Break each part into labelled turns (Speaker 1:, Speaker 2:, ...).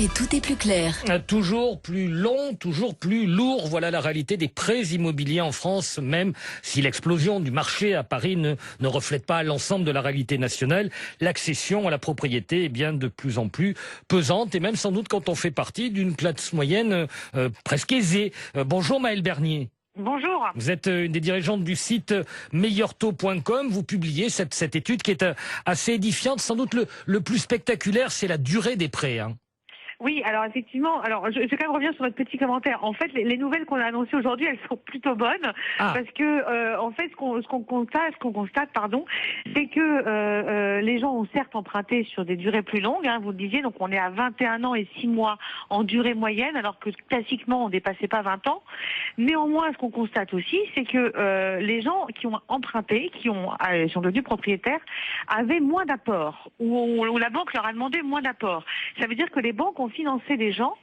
Speaker 1: Et tout est plus clair.
Speaker 2: Toujours plus long, toujours plus lourd. Voilà la réalité des prêts immobiliers en France, même si l'explosion du marché à Paris ne reflète pas l'ensemble de la réalité nationale. L'accession à la propriété est bien de plus en plus pesante, et même sans doute quand on fait partie d'une classe moyenne presque aisée. Bonjour Maëlle Bernier.
Speaker 3: Bonjour.
Speaker 2: Vous êtes une des dirigeantes du site meilleurtaux.com. Vous publiez cette étude qui est assez édifiante. Sans doute le plus spectaculaire, c'est la durée des prêts.
Speaker 3: Oui, alors effectivement, je vais quand même revenir sur votre petit commentaire. En fait, les nouvelles qu'on a annoncées aujourd'hui, elles sont plutôt bonnes parce que en fait, ce qu'on constate, c'est que les gens ont certes emprunté sur des durées plus longues. Vous le disiez, donc on est à 21 ans et 6 mois en durée moyenne, alors que classiquement on dépassait pas 20 ans. Néanmoins, ce qu'on constate aussi, c'est que les gens qui ont emprunté, qui sont devenus propriétaires, avaient moins d'apports, ou la banque leur a demandé moins d'apports. Ça veut dire que les banques ont financé des gens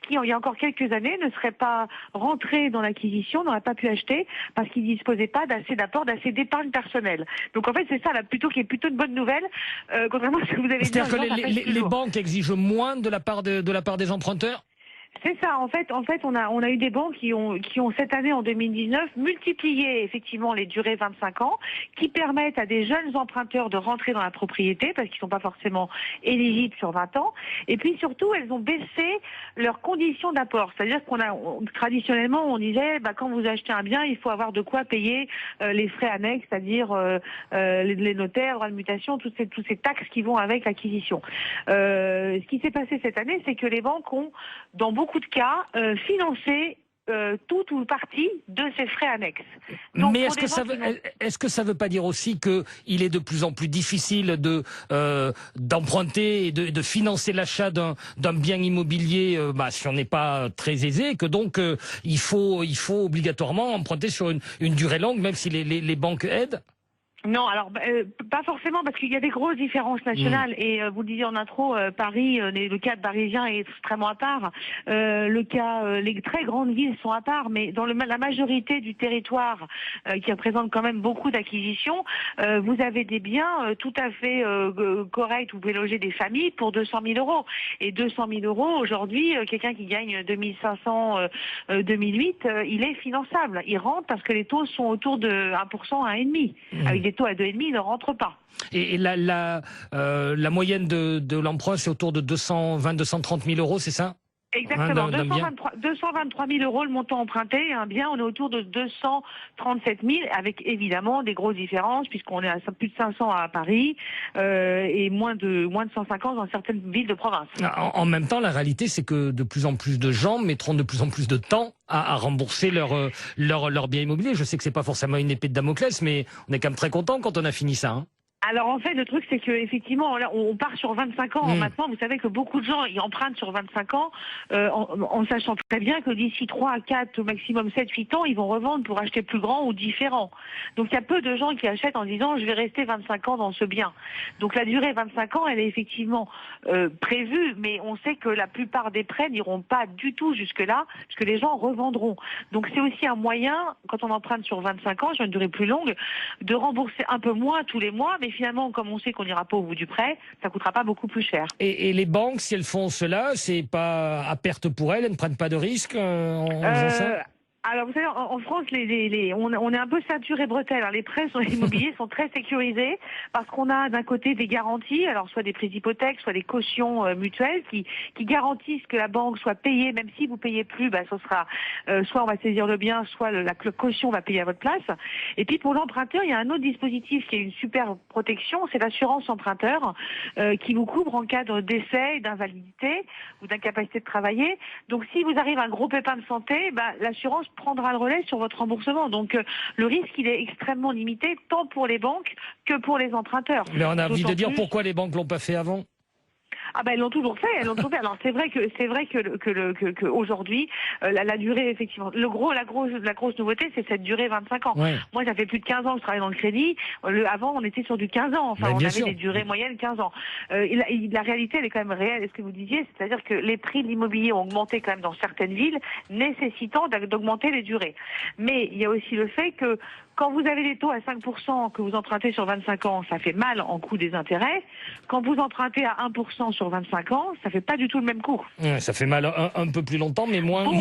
Speaker 3: qui, il y a encore quelques années, ne seraient pas rentrés dans l'acquisition, n'auraient pas pu acheter parce qu'ils ne disposaient pas d'assez d'apports, d'assez d'épargne personnelle. Donc en fait, c'est ça qui est plutôt une bonne nouvelle, contrairement à ce que vous avez dit.
Speaker 2: C'est-à-dire que les banques exigent moins de la part des emprunteurs ?
Speaker 3: C'est ça. En fait, on a eu des banques qui ont cette année, en 2019, multiplié effectivement les durées 25 ans, qui permettent à des jeunes emprunteurs de rentrer dans la propriété parce qu'ils sont pas forcément éligibles sur 20 ans. Et puis surtout, elles ont baissé leurs conditions d'apport. C'est-à-dire traditionnellement, on disait, quand vous achetez un bien, il faut avoir de quoi payer les frais annexes, c'est-à-dire les notaires, droits de mutation, toutes ces taxes qui vont avec l'acquisition. Ce qui s'est passé cette année, c'est que les banques ont, dans beaucoup de cas, financé tout ou partie de ces frais annexes. Donc, mais
Speaker 2: est-ce que ça veut pas dire aussi qu'il est de plus en plus difficile d'emprunter et de financer l'achat d'un bien immobilier si on n'est pas très aisé, que donc il faut obligatoirement emprunter sur une durée longue, même si les banques aident?
Speaker 3: Non, alors pas forcément, parce qu'il y a des grosses différences nationales. Et vous le disiez en intro, Paris, le cas parisien est extrêmement à part. Les très grandes villes sont à part, mais dans la majorité du territoire qui représente quand même beaucoup d'acquisitions, vous avez des biens tout à fait corrects. Vous pouvez loger des familles pour 200 000 euros. Et 200 000 euros aujourd'hui, quelqu'un qui gagne 2500 2008, il est finançable. Il rentre parce que les taux sont autour de 1%, 1,5%. Avec des taux à 2,5, il ne rentre pas.
Speaker 2: Et la moyenne de l'emprunt, c'est autour de 230 000 euros, c'est ça?
Speaker 3: Exactement, 223 000 euros le montant emprunté, et un bien, on est autour de 237 000, avec évidemment des grosses différences, puisqu'on est à plus de 500 à Paris, et moins de 150 dans certaines villes de province.
Speaker 2: En même temps, la réalité, c'est que de plus en plus de gens mettront de plus en plus de temps à rembourser leur bien immobilier. Je sais que c'est pas forcément une épée de Damoclès, mais on est quand même très content quand on a fini ça.
Speaker 3: Alors en fait, le truc, c'est que effectivement, là, on part sur 25 ans. Maintenant, vous savez que beaucoup de gens y empruntent sur 25 ans, en sachant très bien que d'ici 3 à 4, au maximum 7, 8 ans, ils vont revendre pour acheter plus grand ou différent. Donc il y a peu de gens qui achètent en disant je vais rester 25 ans dans ce bien. Donc la durée 25 ans, elle est effectivement prévue, mais on sait que la plupart des prêts n'iront pas du tout jusque-là, parce que les gens revendront. Donc c'est aussi un moyen, quand on emprunte sur 25 ans, sur une durée plus longue, de rembourser un peu moins tous les mois, mais finalement, comme on sait qu'on n'ira pas au bout du prêt, ça coûtera pas beaucoup plus cher.
Speaker 2: Et les banques, si elles font cela, c'est pas à perte pour elles ne prennent pas de risques en faisant ça?
Speaker 3: Alors vous savez, en France, on est un peu ceinture et bretelles. Les prêts sur l'immobilier sont très sécurisés parce qu'on a d'un côté des garanties, alors soit des prêts d'hypothèque, soit des cautions mutuelles qui garantissent que la banque soit payée, même si vous payez plus, ce sera soit on va saisir le bien, soit la caution va payer à votre place. Et puis pour l'emprunteur, il y a un autre dispositif qui est une super protection, c'est l'assurance emprunteur qui vous couvre en cas de décès, d'invalidité ou d'incapacité de travailler. Donc si vous arrive un gros pépin de santé, l'assurance prendra le relais sur votre remboursement. Donc le risque, il est extrêmement limité, tant pour les banques que pour les emprunteurs.
Speaker 2: Mais on a envie de dire pourquoi les banques l'ont pas fait avant?
Speaker 3: Elles l'ont toujours fait, Alors c'est vrai que aujourd'hui la durée, effectivement, la grosse nouveauté, c'est cette durée 25 ans. Ouais. Moi, ça fait plus de 15 ans que je travaille dans le crédit. Avant, on était sur du 15 ans. On avait des durées moyennes 15 ans. La réalité, elle est quand même réelle. Est-ce que vous disiez, c'est-à-dire que les prix de l'immobilier ont augmenté quand même dans certaines villes, nécessitant d'augmenter les durées. Mais il y a aussi le fait que Quand vous avez des taux à 5% que vous empruntez sur 25 ans, ça fait mal en coût des intérêts. Quand vous empruntez à 1% sur 25 ans, ça fait pas du tout le même coût.
Speaker 2: Ouais, ça fait mal un peu plus longtemps, mais beaucoup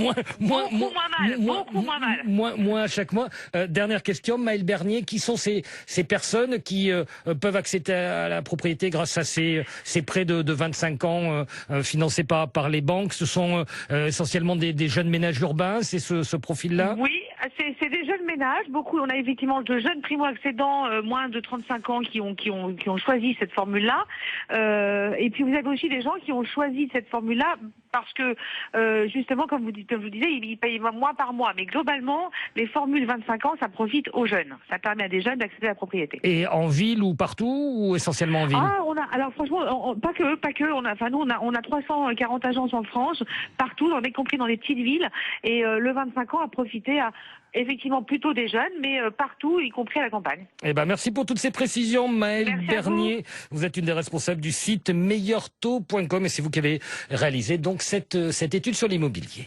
Speaker 2: moins à chaque mois. Dernière question, Maëlle Bernier, qui sont ces personnes qui peuvent accéder à la propriété grâce à ces prêts de 25 ans financés par les banques? Ce sont essentiellement des jeunes ménages urbains, c'est ce profil-là?
Speaker 3: Oui, c'est des jeunes ménages. Beaucoup, on a effectivement de jeunes primo-accédants moins de 35 ans qui ont choisi cette formule-là. Et puis vous avez aussi des gens qui ont choisi cette formule-là parce que justement, comme je vous disais, ils payent mois par mois. Mais globalement, les formules 25 ans, ça profite aux jeunes. Ça permet à des jeunes d'accéder à la propriété.
Speaker 2: Et en ville ou partout, ou essentiellement en ville?
Speaker 3: Alors franchement, pas que. On a 340 agences en France, partout, y compris dans les petites villes. Et le 25 ans a profité à effectivement plutôt des jeunes, mais partout, y compris à la campagne.
Speaker 2: Eh ben, merci pour toutes ces précisions, Maëlle Bernier. Vous êtes une des responsables du site meilleurtaux.com et c'est vous qui avez réalisé donc cette étude sur l'immobilier.